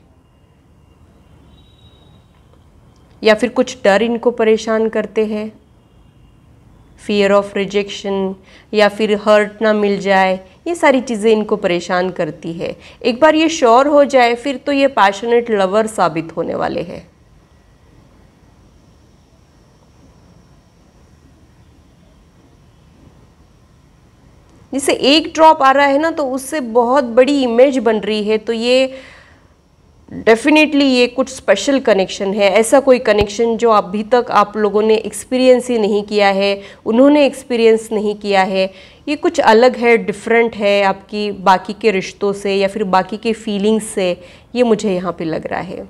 या फिर कुछ डर इनको परेशान करते हैं, फियर ऑफ रिजेक्शन, या फिर हर्ट ना मिल जाए, ये सारी चीज़ें इनको परेशान करती है। एक बार ये श्योर हो जाए फिर तो ये पैशनेट लवर साबित होने वाले हैं। जैसे एक ड्रॉप आ रहा है ना, तो उससे बहुत बड़ी इमेज बन रही है, तो ये डेफिनेटली ये कुछ स्पेशल कनेक्शन है, ऐसा कोई कनेक्शन जो अभी तक आप लोगों ने एक्सपीरियंस ही नहीं किया है, उन्होंने एक्सपीरियंस नहीं किया है। ये कुछ अलग है, डिफरेंट है आपकी बाकी के रिश्तों से या फिर बाकी के फीलिंग्स से, ये मुझे यहाँ पे लग रहा है।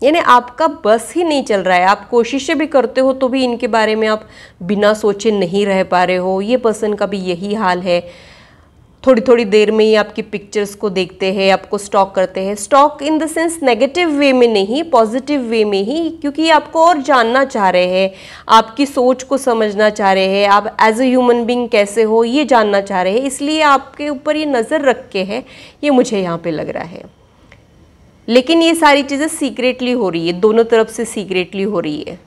यानी आपका बस ही नहीं चल रहा है, आप कोशिशें भी करते हो तो भी इनके बारे में आप बिना सोचे नहीं रह पा रहे हो। ये पर्सन का भी यही हाल है, थोड़ी थोड़ी देर में ही आपकी पिक्चर्स को देखते हैं, आपको स्टॉक करते हैं। Stock in the sense negative way में नहीं, पॉजिटिव वे में ही, क्योंकि आपको और जानना चाह रहे हैं, आपकी सोच को समझना चाह रहे हैं, आप एज ए ह्यूमन बीइंग कैसे हो ये जानना चाह रहे हैं, इसलिए आपके ऊपर ये नज़र रख के है, ये मुझे यहाँ पे लग रहा है। लेकिन ये सारी चीज़ें सीक्रेटली हो रही है, दोनों तरफ से सीक्रेटली हो रही है।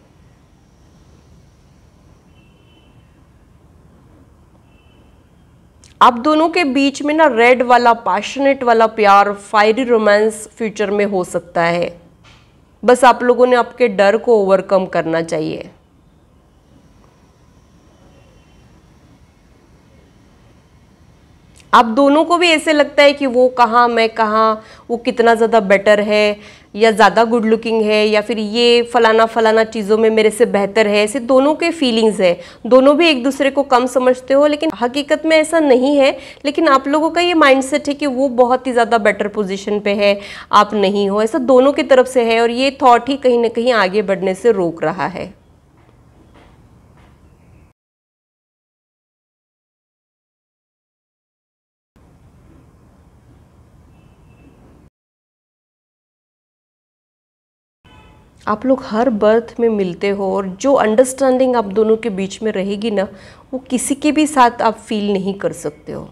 आप दोनों के बीच में ना रेड वाला पैशनेट वाला प्यार, फायरी रोमांस फ्यूचर में हो सकता है। बस आप लोगों ने आपके डर को ओवरकम करना चाहिए। आप दोनों को भी ऐसे लगता है कि वो कहाँ मैं कहाँ, वो कितना ज़्यादा बेटर है या ज़्यादा गुड लुकिंग है, या फिर ये फलाना फलाना चीज़ों में मेरे से बेहतर है, ऐसे दोनों के फीलिंग्स है। दोनों भी एक दूसरे को कम समझते हो, लेकिन हकीकत में ऐसा नहीं है। लेकिन आप लोगों का ये माइंडसेट है कि वो बहुत ही ज़्यादा बेटर पोजीशन पे है, आप नहीं हो, ऐसा दोनों की तरफ से है, और ये थॉट ही कहीं ना कहीं आगे बढ़ने से रोक रहा है। आप लोग हर बर्थ में मिलते हो, और जो अंडरस्टैंडिंग आप दोनों के बीच में रहेगी ना, वो किसी के भी साथ आप फील नहीं कर सकते हो।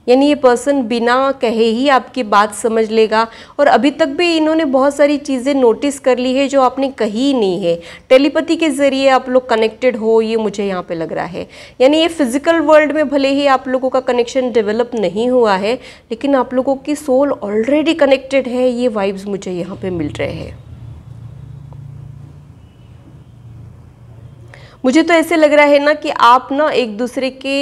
यानी ये पर्सन बिना कहे ही आपकी बात समझ लेगा, और अभी तक भी इन्होंने बहुत सारी चीज़ें नोटिस कर ली है जो आपने कही ही नहीं है। टेलीपैथी के ज़रिए आप लोग कनेक्टेड हो, ये मुझे यहाँ पे लग रहा है। यानी ये फिजिकल वर्ल्ड में भले ही आप लोगों का कनेक्शन डेवलप नहीं हुआ है, लेकिन आप लोगों की सोल ऑलरेडी कनेक्टेड है, ये वाइब्स मुझे यहाँ पे मिल रहे हैं। मुझे तो ऐसे लग रहा है ना कि आप ना एक दूसरे के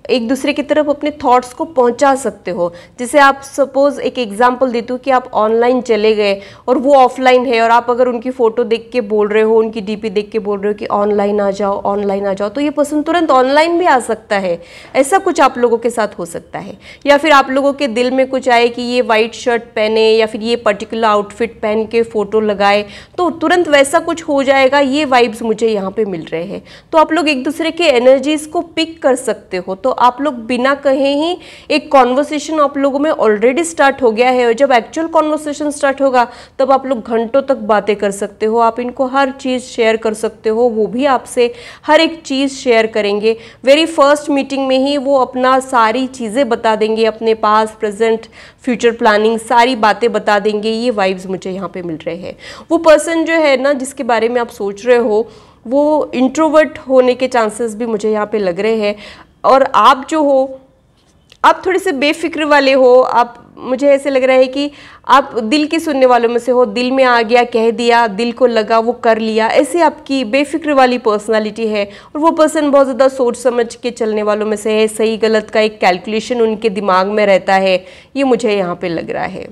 एक दूसरे की तरफ अपने थॉट्स को पहुंचा सकते हो। जैसे आप सपोज एक एग्जांपल देती हूँ कि आप ऑनलाइन चले गए और वो ऑफलाइन है, और आप अगर उनकी फ़ोटो देख के बोल रहे हो, उनकी डीपी देख के बोल रहे हो कि ऑनलाइन आ जाओ, ऑनलाइन आ जाओ, तो ये पर्सन तुरंत ऑनलाइन भी आ सकता है। ऐसा कुछ आप लोगों के साथ हो सकता है। या फिर आप लोगों के दिल में कुछ आए कि ये वाइट शर्ट पहने या फिर ये पर्टिकुलर आउटफिट पहन के फ़ोटो लगाए, तो तुरंत वैसा कुछ हो जाएगा। ये वाइब्स मुझे यहाँ पे मिल रहे हैं। तो आप लोग एक दूसरे के एनर्जीज को पिक कर सकते हो। तो आप लोग बिना कहे ही एक कॉन्वर्सेशन आप लोगों में ऑलरेडी स्टार्ट हो गया है, और जब एक्चुअल कॉन्वर्सेशन स्टार्ट होगा तब आप लोग घंटों तक बातें कर सकते हो। आप इनको हर चीज़ शेयर कर सकते हो, वो भी आपसे हर एक चीज़ शेयर करेंगे। वेरी फर्स्ट मीटिंग में ही वो अपना सारी चीज़ें बता देंगे, अपने पास प्रेजेंट फ्यूचर प्लानिंग सारी बातें बता देंगे। ये वाइब्स मुझे यहाँ पे मिल रहे हैं। वो पर्सन जो है ना, जिसके बारे में आप सोच रहे हो, वो इंट्रोवर्ट होने के चांसेस भी मुझे यहाँ पे लग रहे हैं। और आप जो हो, आप थोड़े से बेफिक्र वाले हो। आप, मुझे ऐसे लग रहा है कि आप दिल के सुनने वालों में से हो। दिल में आ गया, कह दिया, दिल को लगा, वो कर लिया, ऐसे आपकी बेफिक्र वाली पर्सनालिटी है। और वो पर्सन बहुत ज़्यादा सोच समझ के चलने वालों में से है। सही गलत का एक कैलकुलेशन उनके दिमाग में रहता है, ये मुझे यहाँ पे लग रहा है।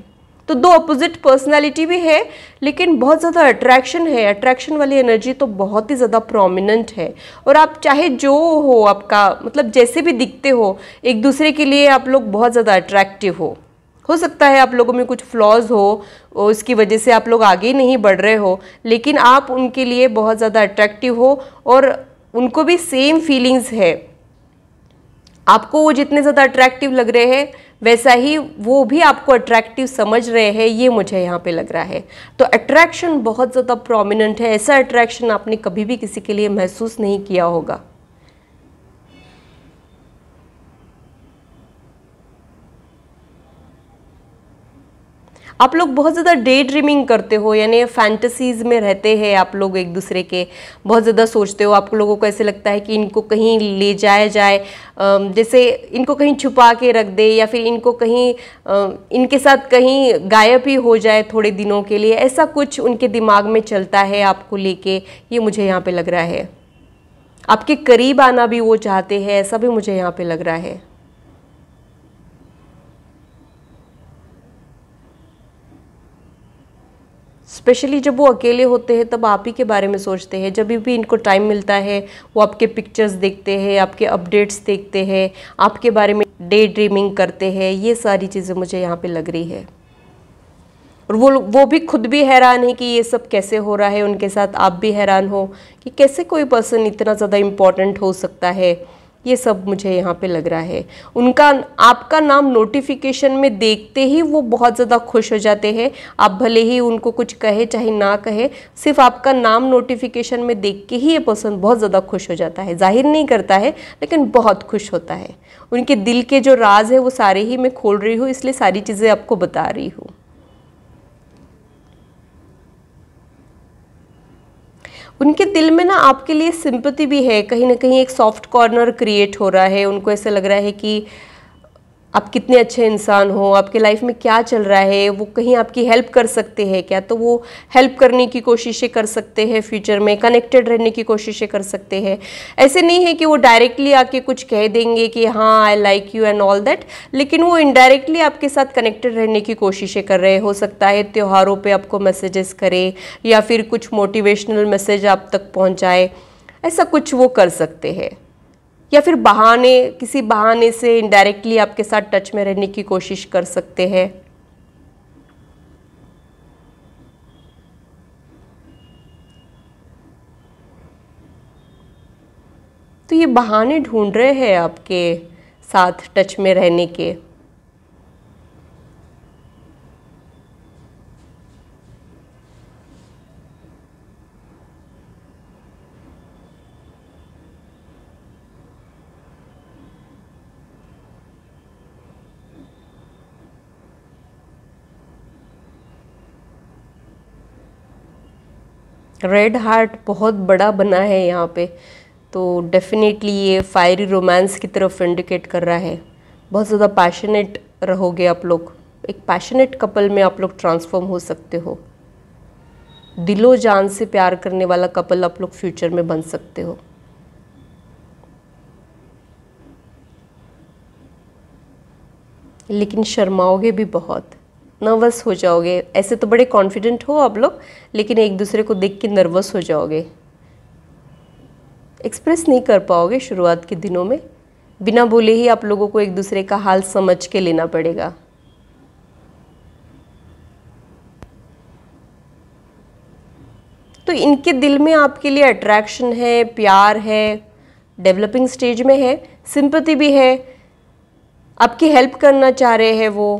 तो दो अपोजिट पर्सनालिटी भी है, लेकिन बहुत ज़्यादा अट्रैक्शन है। अट्रैक्शन वाली एनर्जी तो बहुत ही ज़्यादा प्रोमिनेंट है। और आप चाहे जो हो, आपका मतलब जैसे भी दिखते हो, एक दूसरे के लिए आप लोग बहुत ज़्यादा अट्रैक्टिव हो सकता है आप लोगों में कुछ फ्लॉज हो, उसकी वजह से आप लोग आगे नहीं बढ़ रहे हो, लेकिन आप उनके लिए बहुत ज़्यादा अट्रैक्टिव हो और उनको भी सेम फीलिंग्स है। आपको वो जितने ज़्यादा अट्रैक्टिव लग रहे हैं, वैसा ही वो भी आपको अट्रैक्टिव समझ रहे हैं, ये मुझे यहाँ पे लग रहा है। तो अट्रैक्शन बहुत ज़्यादा प्रोमिनेंट है। ऐसा अट्रैक्शन आपने कभी भी किसी के लिए महसूस नहीं किया होगा। आप लोग बहुत ज़्यादा डे ड्रीमिंग करते हो, यानी फैंटेसीज़ में रहते हैं आप लोग एक दूसरे के। बहुत ज़्यादा सोचते हो। आप लोगों को ऐसे लगता है कि इनको कहीं ले जाया जाए, जैसे इनको कहीं छुपा के रख दे, या फिर इनको कहीं इनके साथ कहीं गायब ही हो जाए थोड़े दिनों के लिए। ऐसा कुछ उनके दिमाग में चलता है आपको लेके, ये मुझे यहाँ पे लग रहा है। आपके करीब आना भी वो चाहते हैं, ऐसा भी मुझे यहाँ पे लग रहा है। स्पेशली जब वो अकेले होते हैं तब आप ही के बारे में सोचते हैं। जब भी इनको टाइम मिलता है वो आपके पिक्चर्स देखते हैं, आपके अपडेट्स देखते हैं, आपके बारे में डे ड्रीमिंग करते हैं। ये सारी चीज़ें मुझे यहाँ पे लग रही है। और वो भी खुद भी हैरान है कि ये सब कैसे हो रहा है उनके साथ। आप भी हैरान हो कि कैसे कोई पर्सन इतना ज़्यादा इम्पोर्टेंट हो सकता है। ये सब मुझे यहाँ पे लग रहा है। उनका आपका नाम नोटिफिकेशन में देखते ही वो बहुत ज़्यादा खुश हो जाते हैं। आप भले ही उनको कुछ कहे चाहे ना कहे, सिर्फ आपका नाम नोटिफिकेशन में देख के ही ये पर्सन बहुत ज़्यादा खुश हो जाता है। जाहिर नहीं करता है, लेकिन बहुत खुश होता है। उनके दिल के जो राज है वो सारे ही मैं खोल रही हूँ, इसलिए सारी चीज़ें आपको बता रही हूँ। उनके दिल में ना आपके लिए सिंपैथी भी है। कहीं ना कहीं एक सॉफ्ट कॉर्नर क्रिएट हो रहा है। उनको ऐसा लग रहा है कि आप कितने अच्छे इंसान हो, आपके लाइफ में क्या चल रहा है, वो कहीं आपकी हेल्प कर सकते हैं क्या, तो वो हेल्प करने की कोशिशें कर सकते हैं। फ्यूचर में कनेक्टेड रहने की कोशिशें कर सकते हैं। ऐसे नहीं है कि वो डायरेक्टली आके कुछ कह देंगे कि हाँ I like you and all that, लेकिन वो इनडायरेक्टली आपके साथ कनेक्टेड रहने की कोशिशें कर रहे हैं। हो सकता है त्योहारों पर आपको मैसेजेस करे, या फिर कुछ मोटिवेशनल मैसेज आप तक पहुँचाए, ऐसा कुछ वो कर सकते हैं। या फिर किसी बहाने से इनडायरेक्टली आपके साथ टच में रहने की कोशिश कर सकते हैं। तो ये बहाने ढूंढ रहे हैं आपके साथ टच में रहने के। रेड हार्ट बहुत बड़ा बना है यहाँ पे, तो डेफिनेटली ये फायरी रोमांस की तरफ इंडिकेट कर रहा है। बहुत ज़्यादा पैशनेट रहोगे आप लोग। एक पैशनेट कपल में आप लोग ट्रांसफॉर्म हो सकते हो। दिलो जान से प्यार करने वाला कपल आप लोग फ्यूचर में बन सकते हो। लेकिन शर्माओगे भी बहुत, नर्वस हो जाओगे। ऐसे तो बड़े कॉन्फिडेंट हो आप लोग, लेकिन एक दूसरे को देख के नर्वस हो जाओगे, एक्सप्रेस नहीं कर पाओगे शुरुआत के दिनों में। बिना बोले ही आप लोगों को एक दूसरे का हाल समझ के लेना पड़ेगा। तो इनके दिल में आपके लिए अट्रैक्शन है, प्यार है, डेवलपिंग स्टेज में है, सिंपैथी भी है, आपकी हेल्प करना चाह रहे हैं वो,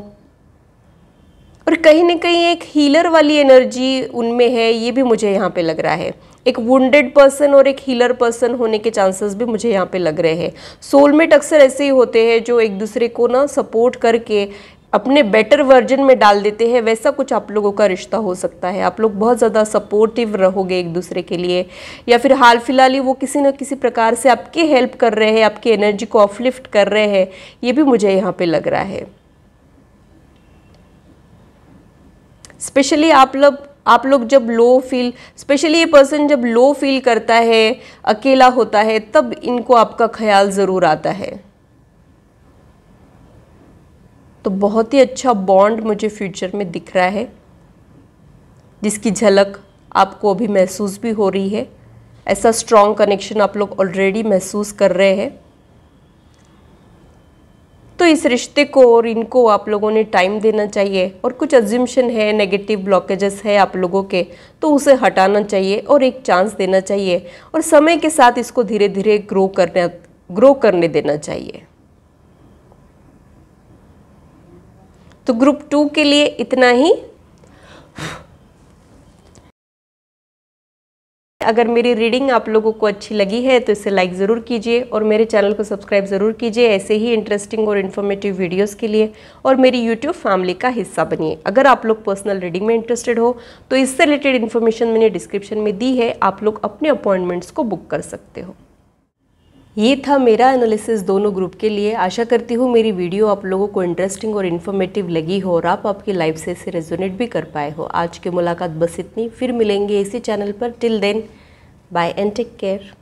और कहीं ना कहीं एक हीलर वाली एनर्जी उनमें है, ये भी मुझे यहाँ पे लग रहा है। एक वुंडेड पर्सन और एक हीलर पर्सन होने के चांसेस भी मुझे यहाँ पे लग रहे हैं। सोलमेट अक्सर ऐसे ही होते हैं जो एक दूसरे को ना सपोर्ट करके अपने बेटर वर्जन में डाल देते हैं। वैसा कुछ आप लोगों का रिश्ता हो सकता है। आप लोग बहुत ज़्यादा सपोर्टिव रहोगे एक दूसरे के लिए, या फिर हाल फिलहाल ही वो किसी न किसी प्रकार से आपकी हेल्प कर रहे हैं, आपकी एनर्जी को अपलिफ्ट कर रहे हैं, ये भी मुझे यहाँ पे लग रहा है। स्पेशली आप लोग जब लो फील, स्पेशली ये पर्सन जब लो फील करता है, अकेला होता है, तब इनको आपका ख्याल ज़रूर आता है। तो बहुत ही अच्छा बॉन्ड मुझे फ्यूचर में दिख रहा है, जिसकी झलक आपको अभी महसूस भी हो रही है। ऐसा स्ट्रॉन्ग कनेक्शन आप लोग ऑलरेडी महसूस कर रहे हैं। तो इस रिश्ते को और इनको आप लोगों ने टाइम देना चाहिए, और कुछ अज्यूम्शन है, नेगेटिव ब्लॉकेजेस है आप लोगों के, तो उसे हटाना चाहिए और एक चांस देना चाहिए, और समय के साथ इसको धीरे धीरे ग्रो करने देना चाहिए। तो ग्रुप 2 के लिए इतना ही। अगर मेरी रीडिंग आप लोगों को अच्छी लगी है तो इसे लाइक ज़रूर कीजिए, और मेरे चैनल को सब्सक्राइब ज़रूर कीजिए ऐसे ही इंटरेस्टिंग और इन्फॉर्मेटिव वीडियोस के लिए, और मेरी यूट्यूब फैमिली का हिस्सा बनिए। अगर आप लोग पर्सनल रीडिंग में इंटरेस्टेड हो तो इससे रिलेटेड इन्फॉर्मेशन मैंने डिस्क्रिप्शन में दी है, आप लोग अपने अपॉइंटमेंट्स को बुक कर सकते हो। ये था मेरा एनालिसिस दोनों ग्रुप के लिए। आशा करती हूँ मेरी वीडियो आप लोगों को इंटरेस्टिंग और इन्फॉर्मेटिव लगी हो, और आप आपकी लाइफ से इसे रेजोनेट भी कर पाए हो। आज की मुलाकात बस इतनी, फिर मिलेंगे इसी चैनल पर। Till then, bye and take care.